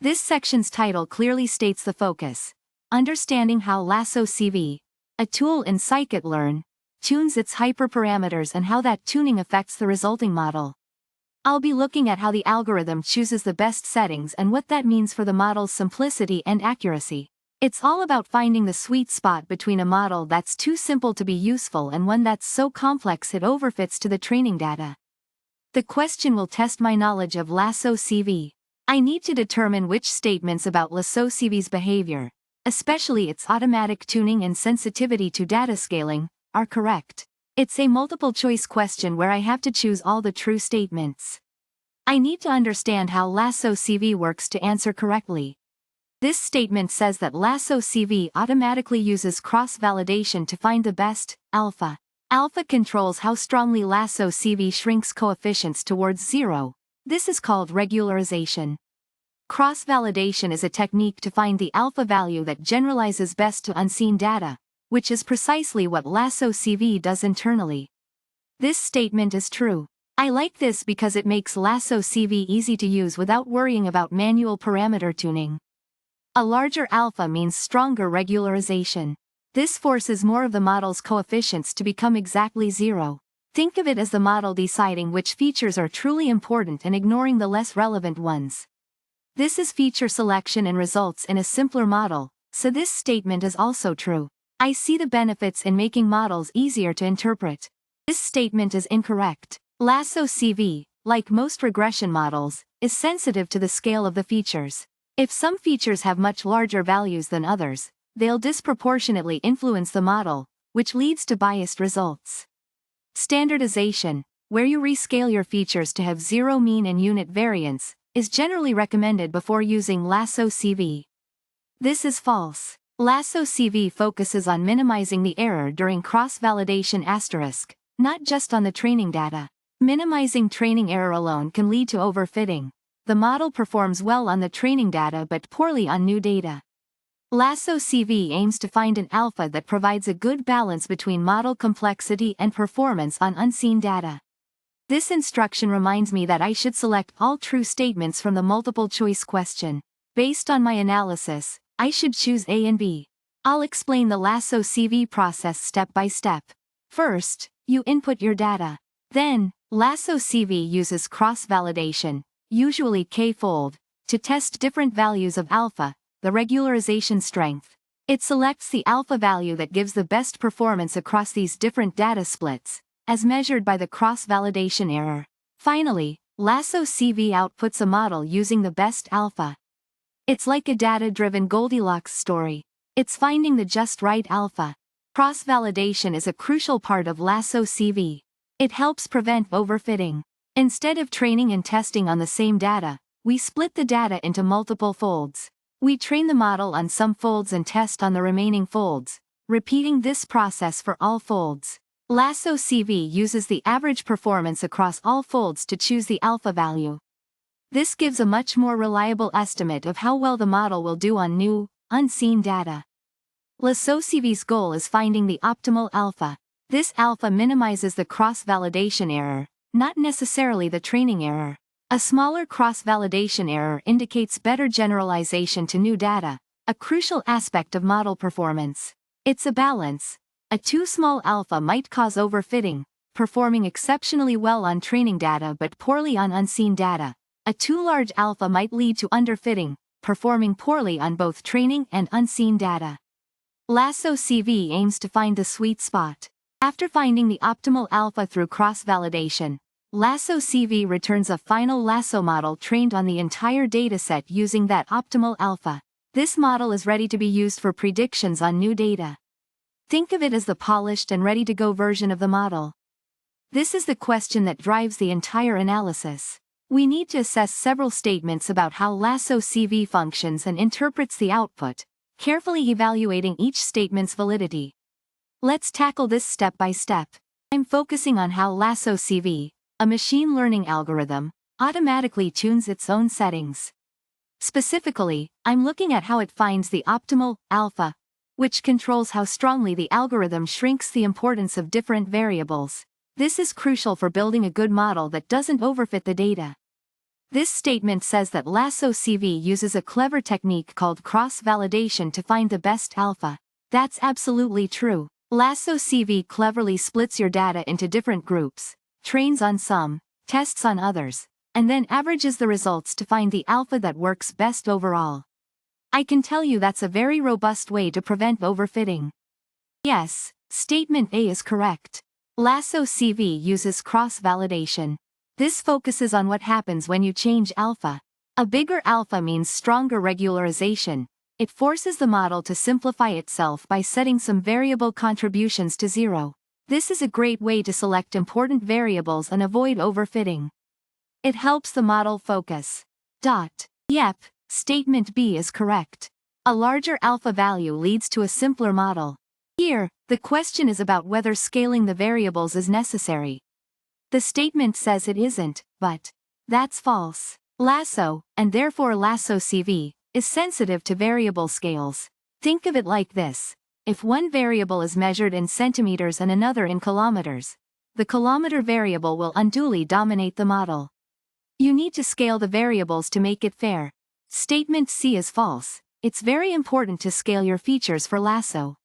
This section's title clearly states the focus: understanding how LassoCV, a tool in Sklearn, tunes its hyperparameters and how that tuning affects the resulting model. I'll be looking at how the algorithm chooses the best settings and what that means for the model's simplicity and accuracy. It's all about finding the sweet spot between a model that's too simple to be useful and one that's so complex it overfits to the training data. The question will test my knowledge of LassoCV. I need to determine which statements about LassoCV's behavior, especially its automatic tuning and sensitivity to data scaling, are correct. It's a multiple-choice question where I have to choose all the true statements. I need to understand how LassoCV works to answer correctly. This statement says that LassoCV automatically uses cross-validation to find the best alpha. Alpha controls how strongly LassoCV shrinks coefficients towards zero. This is called regularization. Cross-validation is a technique to find the alpha value that generalizes best to unseen data, which is precisely what LassoCV does internally. This statement is true. I like this because it makes LassoCV easy to use without worrying about manual parameter tuning. A larger alpha means stronger regularization. This forces more of the model's coefficients to become exactly zero. Think of it as the model deciding which features are truly important and ignoring the less relevant ones. This is feature selection and results in a simpler model, so this statement is also true. I see the benefits in making models easier to interpret. This statement is incorrect. LassoCV, like most regression models, is sensitive to the scale of the features. If some features have much larger values than others, they'll disproportionately influence the model, which leads to biased results. Standardization, where you rescale your features to have zero mean and unit variance, is generally recommended before using LassoCV. This is false. LassoCV focuses on minimizing the error during cross-validation *, not just on the training data. Minimizing training error alone can lead to overfitting. The model performs well on the training data but poorly on new data. LassoCV aims to find an alpha that provides a good balance between model complexity and performance on unseen data. This instruction reminds me that I should select all true statements from the multiple-choice question. Based on my analysis, I should choose A and B. I'll explain the LassoCV process step by step. First, you input your data. Then, LassoCV uses cross-validation, usually k-fold, to test different values of alpha, the regularization strength. It selects the alpha value that gives the best performance across these different data splits, as measured by the cross-validation error. Finally, LassoCV outputs a model using the best alpha. It's like a data-driven Goldilocks story. It's finding the just right alpha. Cross-validation is a crucial part of LassoCV. It helps prevent overfitting. Instead of training and testing on the same data, we split the data into multiple folds. We train the model on some folds and test on the remaining folds, repeating this process for all folds. LassoCV uses the average performance across all folds to choose the alpha value. This gives a much more reliable estimate of how well the model will do on new, unseen data. LassoCV's goal is finding the optimal alpha. This alpha minimizes the cross-validation error, not necessarily the training error. A smaller cross-validation error indicates better generalization to new data, a crucial aspect of model performance. It's a balance. A too small alpha might cause overfitting, performing exceptionally well on training data but poorly on unseen data. A too large alpha might lead to underfitting, performing poorly on both training and unseen data. LassoCV aims to find the sweet spot. After finding the optimal alpha through cross-validation, LassoCV returns a final Lasso model trained on the entire dataset using that optimal alpha. This model is ready to be used for predictions on new data. Think of it as the polished and ready-to-go version of the model. This is the question that drives the entire analysis. We need to assess several statements about how LassoCV functions and interprets the output, carefully evaluating each statement's validity. Let's tackle this step by step. I'm focusing on how LassoCV, a machine learning algorithm, automatically tunes its own settings. Specifically, I'm looking at how it finds the optimal alpha, which controls how strongly the algorithm shrinks the importance of different variables. This is crucial for building a good model that doesn't overfit the data. This statement says that LassoCV uses a clever technique called cross-validation to find the best alpha. That's absolutely true. LassoCV cleverly splits your data into different groups, trains on some, tests on others, and then averages the results to find the alpha that works best overall. I can tell you that's a very robust way to prevent overfitting. Yes, statement A is correct. LassoCV uses cross-validation. This focuses on what happens when you change alpha. A bigger alpha means stronger regularization. It forces the model to simplify itself by setting some variable contributions to 0. This is a great way to select important variables and avoid overfitting. It helps the model focus. Yep, statement B is correct. A larger alpha value leads to a simpler model. Here, the question is about whether scaling the variables is necessary. The statement says it isn't, but that's false. Lasso, and therefore LassoCV, is sensitive to variable scales. Think of it like this. If one variable is measured in centimeters and another in kilometers, the kilometer variable will unduly dominate the model. You need to scale the variables to make it fair. Statement C is false. It's very important to scale your features for Lasso.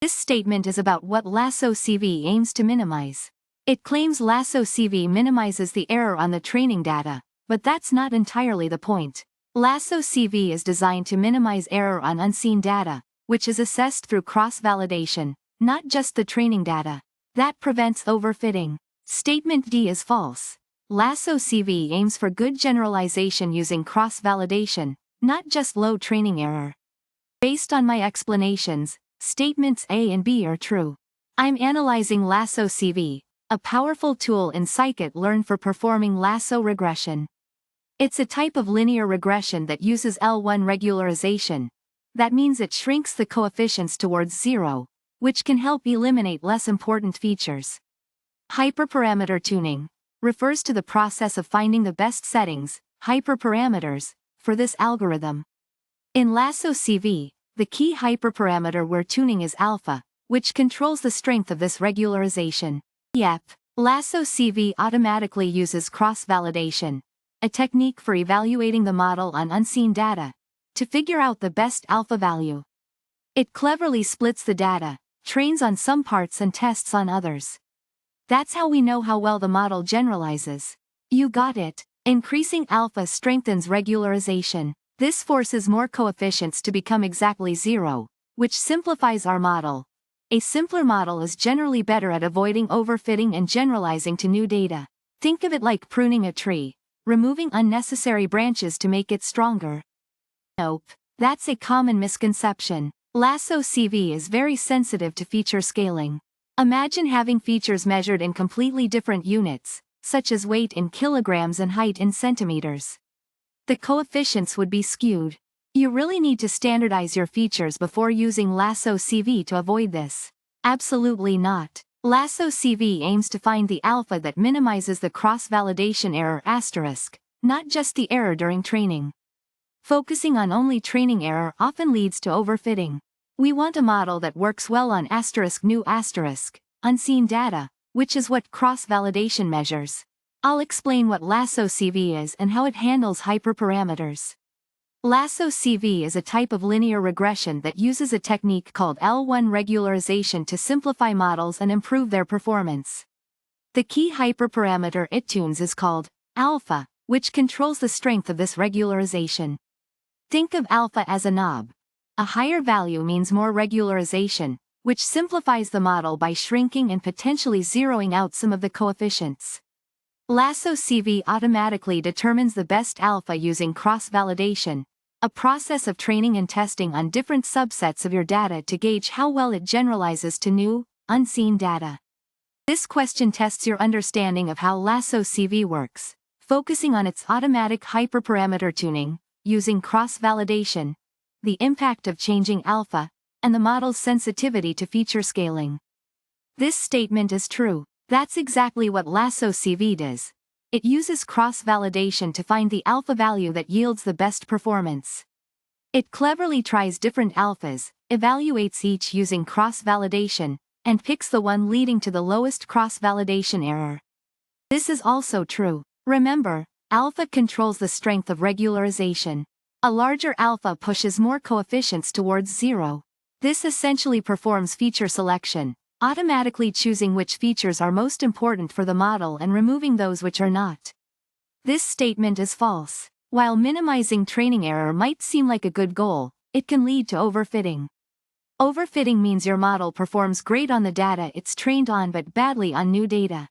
This statement is about what LassoCV aims to minimize. It claims LassoCV minimizes the error on the training data, but that's not entirely the point. LassoCV is designed to minimize error on unseen data, which is assessed through cross-validation, not just the training data. That prevents overfitting. Statement D is false. LassoCV aims for good generalization using cross-validation, not just low training error. Based on my explanations, statements A and B are true. I'm analyzing LassoCV, a powerful tool in scikit-learn for performing lasso regression. It's a type of linear regression that uses L1 regularization. That means it shrinks the coefficients towards 0, which can help eliminate less important features. Hyperparameter tuning refers to the process of finding the best settings, hyperparameters, for this algorithm. In LassoCV, the key hyperparameter we're tuning is alpha, which controls the strength of this regularization. Yep, LassoCV automatically uses cross-validation, a technique for evaluating the model on unseen data, to figure out the best alpha value. It cleverly splits the data, trains on some parts and tests on others. That's how we know how well the model generalizes. You got it. Increasing alpha strengthens regularization. This forces more coefficients to become exactly 0, which simplifies our model. A simpler model is generally better at avoiding overfitting and generalizing to new data. Think of it like pruning a tree, removing unnecessary branches to make it stronger. Nope, that's a common misconception. LassoCV is very sensitive to feature scaling. Imagine having features measured in completely different units, such as weight in kilograms and height in centimeters. The coefficients would be skewed. You really need to standardize your features before using LassoCV to avoid this. Absolutely not. LassoCV aims to find the alpha that minimizes the cross-validation error asterisk, not just the error during training. Focusing on only training error often leads to overfitting. We want a model that works well on new unseen data, which is what cross-validation measures. I'll explain what LassoCV is and how it handles hyperparameters. LassoCV is a type of linear regression that uses a technique called L1 regularization to simplify models and improve their performance. The key hyperparameter it tunes is called alpha, which controls the strength of this regularization. Think of alpha as a knob. A higher value means more regularization, which simplifies the model by shrinking and potentially zeroing out some of the coefficients. LassoCV automatically determines the best alpha using cross-validation, a process of training and testing on different subsets of your data to gauge how well it generalizes to new, unseen data. This question tests your understanding of how LassoCV works, focusing on its automatic hyperparameter tuning, using cross-validation, the impact of changing alpha, and the model's sensitivity to feature scaling. This statement is true. That's exactly what LassoCV does. It uses cross-validation to find the alpha value that yields the best performance. It cleverly tries different alphas, evaluates each using cross-validation, and picks the one leading to the lowest cross-validation error. This is also true. Remember, Alpha controls the strength of regularization. A larger alpha pushes more coefficients towards zero. This essentially performs feature selection, automatically choosing which features are most important for the model and removing those which are not. This statement is false. While minimizing training error might seem like a good goal, it can lead to overfitting. Overfitting means your model performs great on the data it's trained on but badly on new data.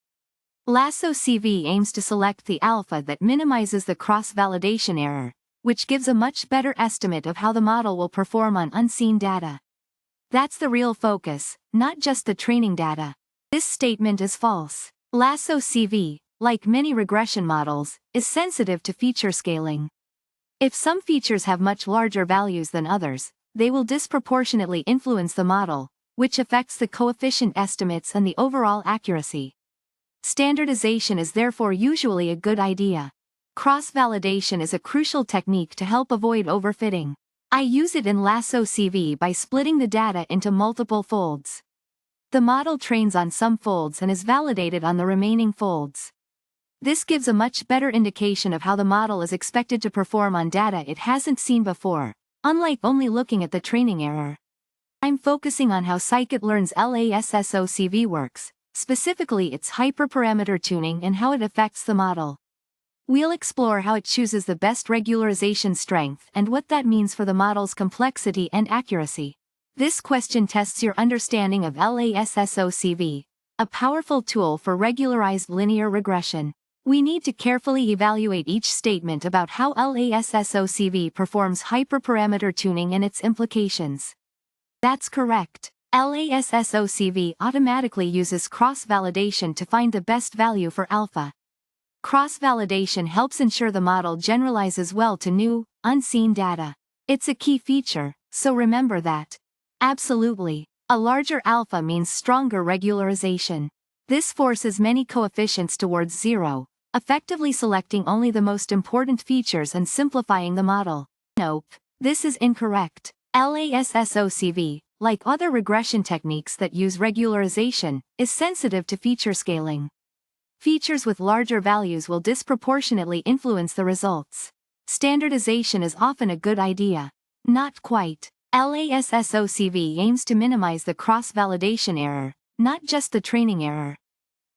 LassoCV aims to select the alpha that minimizes the cross-validation error, which gives a much better estimate of how the model will perform on unseen data. That's the real focus, not just the training data. This statement is false. LassoCV, like many regression models, is sensitive to feature scaling. If some features have much larger values than others, they will disproportionately influence the model, which affects the coefficient estimates and the overall accuracy. Standardization is therefore usually a good idea. Cross-validation is a crucial technique to help avoid overfitting. I use it in LassoCV by splitting the data into multiple folds. The model trains on some folds and is validated on the remaining folds. This gives a much better indication of how the model is expected to perform on data it hasn't seen before, unlike only looking at the training error. I'm focusing on how scikit-learn's LassoCV works, specifically its hyperparameter tuning and how it affects the model. We'll explore how it chooses the best regularization strength and what that means for the model's complexity and accuracy. This question tests your understanding of LassoCV, a powerful tool for regularized linear regression. We need to carefully evaluate each statement about how LassoCV performs hyperparameter tuning and its implications. That's correct. LassoCV automatically uses cross-validation to find the best value for alpha. Cross-validation helps ensure the model generalizes well to new, unseen data. It's a key feature, so remember that. Absolutely. A larger alpha means stronger regularization. This forces many coefficients towards zero, effectively selecting only the most important features and simplifying the model. Nope, this is incorrect. LassoCV, like other regression techniques that use regularization, is sensitive to feature scaling. Features with larger values will disproportionately influence the results. Standardization is often a good idea. Not quite. LassoCV aims to minimize the cross-validation error, not just the training error.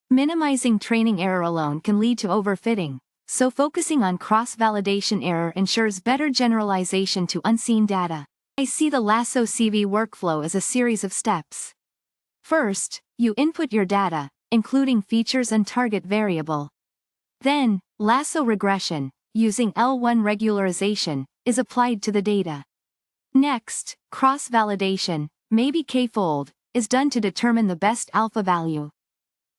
Minimizing training error alone can lead to overfitting, so focusing on cross-validation error ensures better generalization to unseen data. I see the LassoCV workflow as a series of steps. First, you input your data, including features and target variable. Then, lasso regression, using L1 regularization, is applied to the data. Next, cross-validation, maybe k-fold, is done to determine the best alpha value.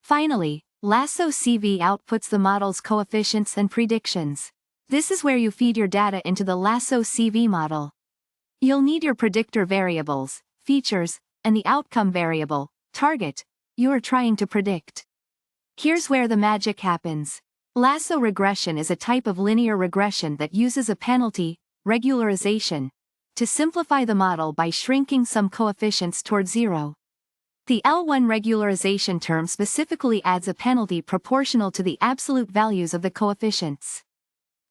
Finally, LassoCV outputs the model's coefficients and predictions. This is where you feed your data into the LassoCV model. You'll need your predictor variables, features, and the outcome variable, target, you are trying to predict. Here's where the magic happens. Lasso regression is a type of linear regression that uses a penalty, regularization, to simplify the model by shrinking some coefficients toward zero. The L1 regularization term specifically adds a penalty proportional to the absolute values of the coefficients.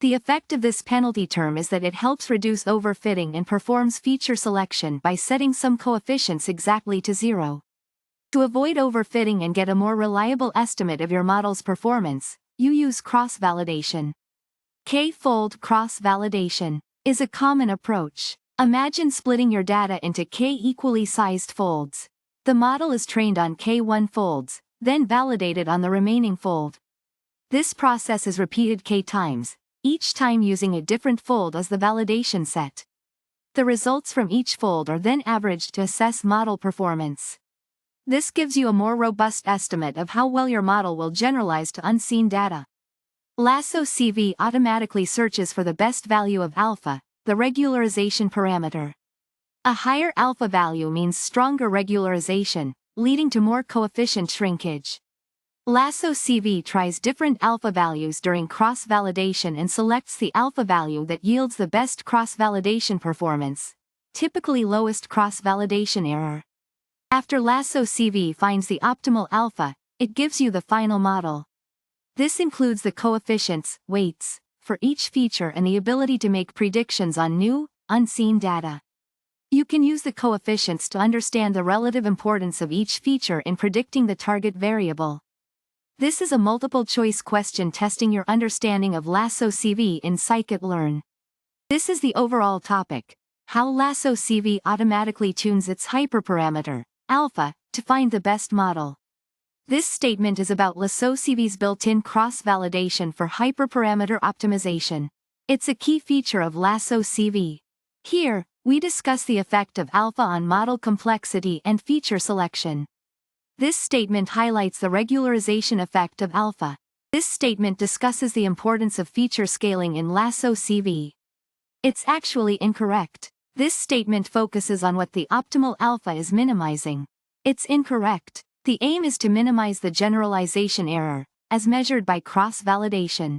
The effect of this penalty term is that it helps reduce overfitting and performs feature selection by setting some coefficients exactly to zero. To avoid overfitting and get a more reliable estimate of your model's performance, you use cross-validation. K-fold cross-validation is a common approach. Imagine splitting your data into k equally sized folds. The model is trained on k1 folds, then validated on the remaining fold. This process is repeated k times, each time using a different fold as the validation set. The results from each fold are then averaged to assess model performance. This gives you a more robust estimate of how well your model will generalize to unseen data. LassoCV automatically searches for the best value of alpha, the regularization parameter. A higher alpha value means stronger regularization, leading to more coefficient shrinkage. LassoCV tries different alpha values during cross-validation and selects the alpha value that yields the best cross-validation performance, typically lowest cross-validation error. After LassoCV finds the optimal alpha, it gives you the final model. This includes the coefficients, weights, for each feature and the ability to make predictions on new, unseen data. You can use the coefficients to understand the relative importance of each feature in predicting the target variable. This is a multiple-choice question testing your understanding of LassoCV in Sklearn. This is the overall topic: how LassoCV automatically tunes its hyperparameter, alpha, to find the best model. This statement is about LassoCV's built-in cross-validation for hyperparameter optimization. It's a key feature of LassoCV. Here, we discuss the effect of alpha on model complexity and feature selection. This statement highlights the regularization effect of alpha. This statement discusses the importance of feature scaling in LassoCV. It's actually incorrect. This statement focuses on what the optimal alpha is minimizing. It's incorrect. The aim is to minimize the generalization error, as measured by cross-validation.